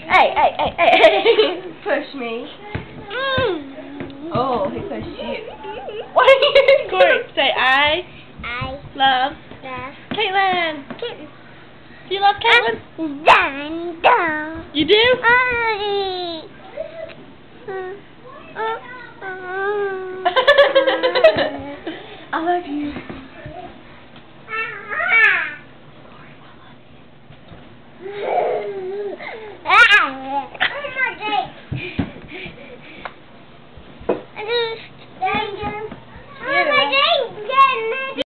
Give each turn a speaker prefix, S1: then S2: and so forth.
S1: Hey. Push me. Oh, he pushed you. What are you doing?
S2: Corey, say I love
S3: love
S2: Caitlin.
S3: Caitlin.
S2: Do you love Caitlin?
S3: Dun.
S2: You do?
S1: I love you.